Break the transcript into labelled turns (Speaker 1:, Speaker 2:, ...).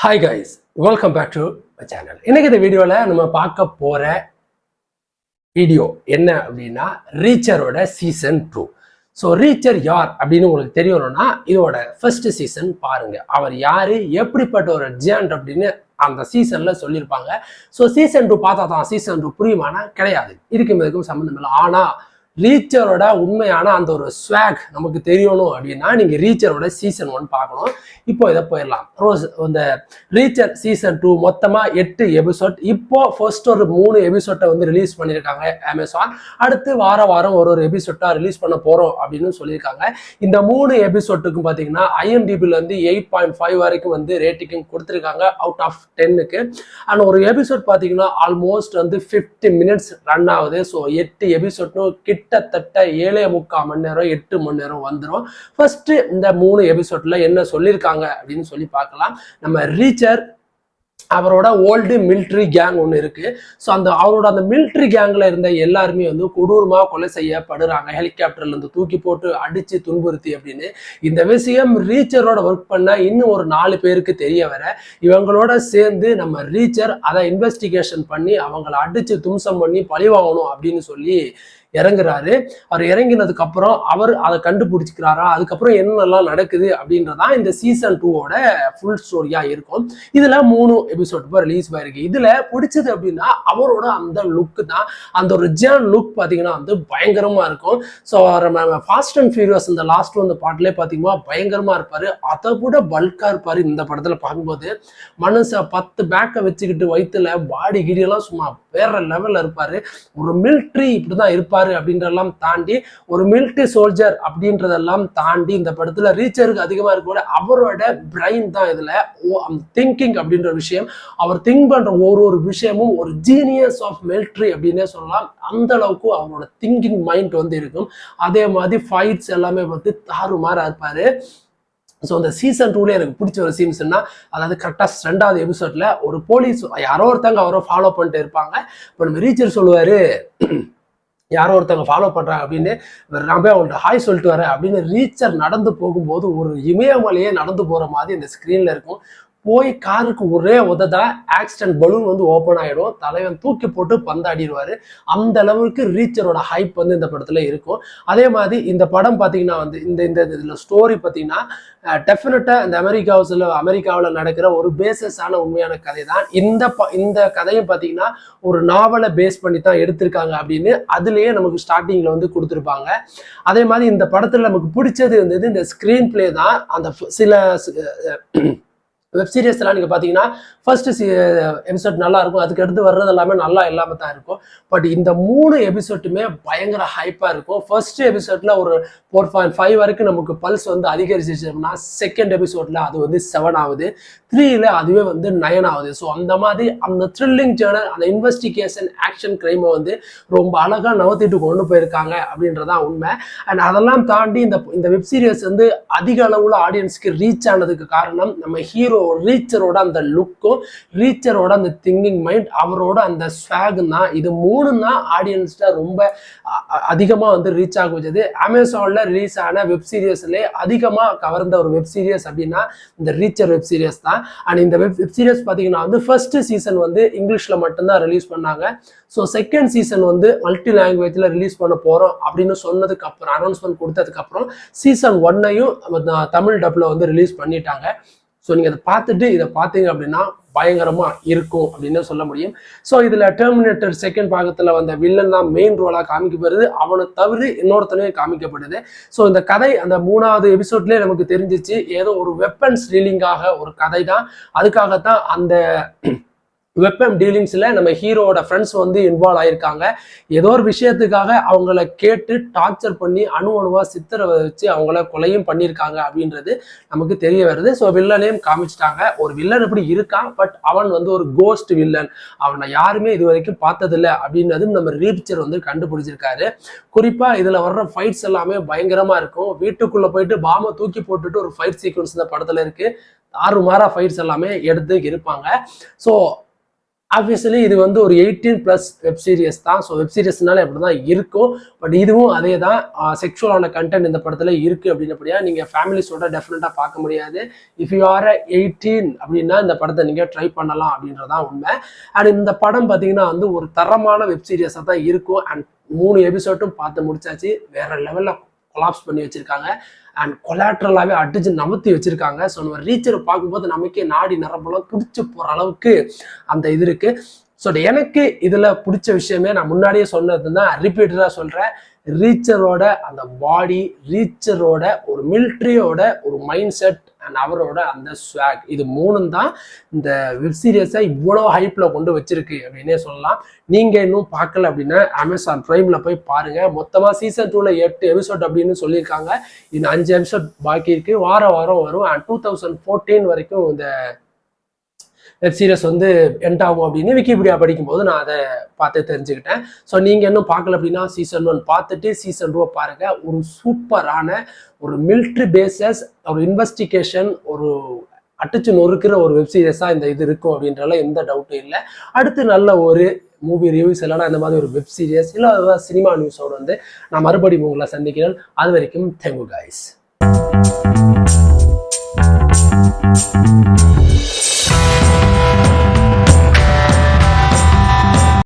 Speaker 1: Hi guys, welcome back to my channel. இன்னைக்கு இந்த வீடியோல நம்ம பார்க்க போற வீடியோ என்ன அப்படின்னா ரீச்சரோட சீசன் 2. ஸோ ரீச்சர் யார் அப்படின்னு உங்களுக்கு தெரியணும்னா இதோட ஃபர்ஸ்ட் சீசன் பாருங்க. அவர் யாரு, எப்படிப்பட்ட ஒரு ஜியாண்ட் அப்படின்னு அந்த சீசன்ல சொல்லியிருப்பாங்க. ஸோ சீசன் 2 பார்த்தா தான் சீசன் 2 புரியுமானா கிடையாது, இதுக்கும் சம்மந்தம் இல்லை. ஆனா ரீச்சரோட உண்மையான அந்த ஒரு ஸ்வாக் நமக்கு தெரியணும் அப்படின்னா நீங்க ரீச்சரோட சீசன் 1 பார்க்கணும். இப்போ இதை போயிடலாம். இந்த ரீச்சர் சீசன் 2 மொத்தமா 8 எபிசோட். இப்போ ஃபர்ஸ்ட் ஒரு 3 எபிசோட்டை வந்து ரிலீஸ் பண்ணியிருக்காங்க அமேசான். அடுத்து வாரம் ஒரு எபிசோட்டா ரிலீஸ் பண்ண போறோம் அப்படின்னு சொல்லியிருக்காங்க. இந்த 3 எபிசோட்டுக்கும் பார்த்தீங்கன்னா IMDbல வந்து 8.5 வரைக்கும் வந்து ரேட்டிங் கொடுத்துருக்காங்க அவுட் ஆஃப் 10க்கு. அண்ட் ஒரு எபிசோட் பார்த்தீங்கன்னா ஆல்மோஸ்ட் வந்து 50 மினிட்ஸ் ரன் ஆகுது. ஸோ 8 எபிசோட்டும் கிட்டத்தட்ட 7.75 மணி நேரம் 8 மணி நேரம் வந்துடும். ஃபர்ஸ்ட் இந்த 3 எபிசோட்ல என்ன சொல்லியிருக்காங்க அப்படின்னு சொல்லி பார்க்கலாம். நம்ம ரீச்சர் அவரோட ஓல்டு மிலிட்ரி கேங் ஒன்று இருக்கு. ஸோ அவரோட அந்த மிலிட்ரி கேங்ல இருந்த எல்லாருமே வந்து கொடூரமாக கொலை செய்யப்படுறாங்க, ஹெலிகாப்டர்ல இருந்து தூக்கி போட்டு அடிச்சு துன்புறுத்தி அப்படின்னு. இந்த விஷயம் ரீச்சரோட ஒர்க் பண்ண இன்னும் ஒரு 4 பேருக்கு தெரிய வர இவங்களோட சேர்ந்து நம்ம ரீச்சர் அதை இன்வெஸ்டிகேஷன் பண்ணி அவங்கள அடிச்சு தும்சம் பண்ணி பழி வாங்கணும் அப்படின்னு சொல்லி இறங்குறாரு. அவர் இறங்கினதுக்கு அப்புறம் அவர் அதை கண்டுபிடிச்சிக்கிறாரா, அதுக்கப்புறம் என்னெல்லாம் நடக்குது அப்படின்றதான் இந்த சீசன் 2ஓட ஃபுல் ஸ்டோரியா இருக்கும். இதுல 3 எபிசோட் இப்போ ரிலீஸ் ஆயிருக்கு. இதுல பிடிச்சது அப்படின்னா அவரோட அந்த லுக் தான். அந்த ஒரு ரிஜியன் லுக் பாத்தீங்கன்னா வந்து பயங்கரமா இருக்கும். ஸோ ஃபாஸ்ட் அண்ட் ஃபியூரியஸ் இந்த லாஸ்ட் வந்து பாட்டிலே பாத்தீங்கன்னா பயங்கரமா இருப்பாரு. அதை விட பல்கா இருப்பாரு இந்த படத்துல பார்க்கும்போது. மனுஷ 10 பேக்கை வச்சுக்கிட்டு வயிற்றுல பாடி கிடியெல்லாம் சும்மா வேற லெவல்ல இருப்பாரு. ஒரு மிலிட்ரி இப்படிதான் இருப்பாரு அப்படின்றதெல்லாம் தாண்டி, ஒரு மிலிட்ரி சோல்ஜர் அப்படின்றதெல்லாம் தாண்டி இந்த படத்துல ரீச்சருக்கு அதிகமா இருக்க அவரோட பிரைன் தான் இதுல திங்கிங் அப்படின்ற விஷயம். அவர் திங்க் பண்ற ஒரு விஷயமும் ஒரு ஜீனியஸ் ஆஃப் மிலிட்ரி அப்படின்னே சொல்லலாம். அந்த அளவுக்கு அவரோட திங்கிங் மைண்ட் வந்து இருக்கும். அதே மாதிரி ஃபைட்ஸ் எல்லாமே வந்து தாறுமாறா இருப்பாரு. ஸோ அந்த சீசன் 2ல எனக்கு பிடிச்ச ஒரு சீன்ஸ்னா, அதாவது கரெக்டாக 2வது எபிசோட்ல ஒரு போலீஸ் யாரோ ஒருத்தங்க அவரை ஃபாலோ பண்ணிட்டு இருப்பாங்க. இப்போ நம்ம ரீச்சர் சொல்லுவாரு, யாரோ ஒருத்தவங்க ஃபாலோ பண்றாங்க அப்படின்னு, நான் போய் அவங்கள்ட்ட ஹாய் சொல்லிட்டு வரேன் அப்படின்னு ரீச்சர் நடந்து போகும்போது ஒரு இமயமலையே நடந்து போற மாதிரி இந்த ஸ்கிரீன்ல இருக்கும். போய் காருக்கு ஒரே உததா ஆக்சிடென்ட் பலூன் வந்து ஓப்பன் ஆகிடும், தலைவன் தூக்கி போட்டு பந்தாடிடுவாரு. அந்த அளவுக்கு ரீச்சரோட ஹைப் வந்து இந்த படத்துல இருக்கும். அதே மாதிரி இந்த படம் பார்த்தீங்கன்னா வந்து இந்த ஸ்டோரி பார்த்தீங்கன்னா டெஃபினட்டா இந்த அமெரிக்காவில் நடக்கிற ஒரு பேசஸான உண்மையான கதை தான். இந்த கதையும் பார்த்தீங்கன்னா ஒரு நாவலை பேஸ் பண்ணி தான் எடுத்திருக்காங்க அப்படின்னு அதுலேயே நமக்கு ஸ்டார்டிங்ல வந்து கொடுத்துருப்பாங்க. அதே மாதிரி இந்த படத்துல நமக்கு பிடிச்சது இருந்தது இந்த ஸ்கிரீன் பிளே தான். அந்த சில வெப் சீரிஸ்லாம் நீங்கள் பார்த்தீங்கன்னா ஃபர்ஸ்ட் எபிசோட் நல்லா இருக்கும், அதுக்கு அடுத்து வர்றது எல்லாமே நல்லா இல்லாமல் தான் இருக்கும். பட் இந்த 3 எபிசோட்டுமே பயங்கர ஹைப்பாக இருக்கும். ஃபர்ஸ்ட் எபிசோட்ல ஒரு 4.5 வரைக்கும் நமக்கு பல்ஸ் வந்து அதிகரிச்சிச்சோம்னா, செகண்ட் எபிசோட்ல அது வந்து 7 ஆகுது, 3ல அதுவே வந்து 9 ஆகுது. ஸோ அந்த மாதிரி அந்த த்ரில்லிங் ஜேர்னல், அந்த இன்வெஸ்டிகேஷன் ஆக்ஷன் கிரைமை வந்து ரொம்ப அழகாக நவத்திட்டு கொண்டு போயிருக்காங்க அப்படின்றதான் உண்மை. அண்ட் அதெல்லாம் தாண்டி இந்த வெப் சீரிஸ் வந்து அதிக அளவுல ஆடியன்ஸ்க்கு ரீச் ஆனதுக்கு காரணம் நம்ம ஹீரோ ரீச்சரோட அந்த லுக்கும், ரீச்சரோட அந்த திங்கிங் மைண்ட், அவரோட அந்த ஸ்வாக் தான். இது 3 தான் ஆடியன்ஸ்ல ரொம்ப அதிகமா வந்து ரீச் ஆக வச்சது. அமேசான்ல ரிலீஸ் ஆன வெப் சீரிஸ்ல அதிகமா கவர்ந்த ஒரு வெப் சீரிஸ் அப்படின்னா இந்த ரீச்சர் வெப் சீரிஸ் தான். அண்ட் இந்த வெப் சீரிஸ் பார்த்தீங்கன்னா வந்து ஃபர்ஸ்ட் சீசன் வந்து இங்கிலீஷ்ல மட்டும்தான் ரிலீஸ் பண்ணாங்க. ஸோ செகண்ட் சீசன் வந்து மல்டி லாங்குவேஜ்ல ரிலீஸ் பண்ண போறோம் அப்படின்னு சொன்னதுக்கு அப்புறம், அனௌன்ஸ்மெண்ட் கொடுத்ததுக்கு அப்புறம் சீசன் 1ஐயும் தமிழ் டப்ல வந்து ரிலீஸ் பண்ணிட்டாங்க. ஸோ நீங்கள் அதை பார்த்துட்டு இதை பார்த்தீங்க அப்படின்னா பயங்கரமா இருக்கும் அப்படின்னு சொல்ல முடியும். ஸோ இதுல டெர்மினேட்டர் செகண்ட் பாகத்துல வந்த வில்லன் தான் மெயின் ரோலா காமிக்கப்படுது. அவனை தவிர இன்னொருத்தனையும் காமிக்கப்படுது. ஸோ இந்த கதை அந்த 3வது எபிசோட்லேயே நமக்கு தெரிஞ்சிச்சு, ஏதோ ஒரு வெப்பன்ஸ் டீலிங்காக ஒரு கதை தான். அதுக்காகத்தான் அந்த வெப்பன் டீலிங்ஸ்ல நம்ம ஹீரோட ஃப்ரெண்ட்ஸ் வந்து இன்வால்வ் ஆயிருக்காங்க. ஏதோ ஒரு விஷயத்துக்காக அவங்கள கேட்டு டார்ச்சர் பண்ணி அணுவா சித்திர வச்சு அவங்கள கொலையும் பண்ணியிருக்காங்க அப்படின்றது நமக்கு தெரிய வருது. ஸோ வில்லனையும் காமிச்சிட்டாங்க. ஒரு வில்லன் இப்படி இருக்கான், பட் அவன் வந்து ஒரு கோஸ்ட் வில்லன், அவனை யாருமே இது வரைக்கும் பார்த்ததில்லை அப்படின்றது நம்ம ரீச்சர் வந்து கண்டுபிடிச்சிருக்காரு. குறிப்பா இதுல வர்ற ஃபைட்ஸ் எல்லாமே பயங்கரமா இருக்கும். வீட்டுக்குள்ள போயிட்டு பாம்பை தூக்கி போட்டுட்டு ஒரு ஃபைட் சீக்வன்ஸ் இந்த படத்துல இருக்கு. 6 மாரா ஃபைட்ஸ் எல்லாமே எடுத்து இருப்பாங்க. ஸோ ஆப்வியஸ்லி இது வந்து ஒரு 18+ வெப் சீரிஸ் தான். ஸோ வெப் சீரிஸ்னால அப்படி தான் இருக்கும். பட் இதுவும் அதே தான், செக்ஷுவலான கண்டென்ட் இந்த படத்தில் இருக்குது அப்படின்னப்படியா நீங்கள் ஃபேமிலிஸோட டெஃபினட்டாக பார்க்க முடியாது. இஃப் யூ ஆர் 18 அப்படின்னா இந்த படத்தை நீங்கள் ட்ரை பண்ணலாம் அப்படின்றதான் உண்மை. அண்ட் இந்த படம் பார்த்தீங்கன்னா வந்து ஒரு தரமான வெப் சீரிஸாக தான் இருக்கும். அண்ட் 3 எபிசோட்டும் பார்த்து முடிச்சாச்சு. வேற லெவலில் கொலாப்ஸ் பண்ணி வச்சிருக்காங்க. அண்ட் கொலாட்ரலாகவே அடிச்சு நமுத்தி வச்சிருக்காங்க. ஸோ நம்ம ரீச்சரை பார்க்கும்போது நமக்கே நாடி நரம்பெல்லாம் பிடிச்சி போகிற அளவுக்கு அந்த இது இருக்கு. ஸோ எனக்கு இதில் பிடிச்ச விஷயமே நான் முன்னாடியே சொன்னது தான், ரிப்பீட்டடாக சொல்கிறேன். ரீச்சரோட அந்த பாடி, ரீச்சரோட ஒரு மிலிட்ரியோட ஒரு மைண்ட் செட் அண்ட் அவரோட அந்த ஸ்வாக், இது 3 தான் இந்த வெப் சீரியஸை இவ்வளோ ஹைப்பில் கொண்டு வச்சிருக்கு அப்படின்னே சொல்லலாம். நீங்கள் இன்னும் பார்க்கல அப்படின்னா அமேசான் ப்ரைமில் போய் பாருங்கள். மொத்தமாக சீசன் 2ல 8 எபிசோட் அப்படின்னு சொல்லியிருக்காங்க. இன்னும் 5 எபிசோட் பாக்கி இருக்கு. வாரம் வரும். அண்ட் 2014 வரைக்கும் இந்த வெப் சீரிஸ் வந்து எண்ட் ஆகும் அப்படின்னு விக்கிபீடியா படிக்கும்போது நான் அதை பார்த்து தெரிஞ்சுக்கிட்டேன். ஸோ நீங்கள் இன்னும் பார்க்கல அப்படின்னா சீசன் 1 பார்த்துட்டு சீசன் 2 பாருங்கள். ஒரு சூப்பரான ஒரு மிலிட்ரி பேசஸ், ஒரு இன்வெஸ்டிகேஷன், ஒரு அடிச்சு நொறுக்கிற ஒரு வெப் சீரிஸாக இந்த இது இருக்கும் அப்படின்றல எந்த டவுட்டும் இல்லை. அடுத்து நல்ல ஒரு மூவி ரிவ்யூஸ் இல்லைனா இந்த மாதிரி ஒரு வெப் சீரிஸ் இல்லை சினிமா நியூஸோடு வந்து நான் மறுபடியும் உங்களை சந்திக்கிறேன். அது வரைக்கும் தேங்க்யூ கைஸ்.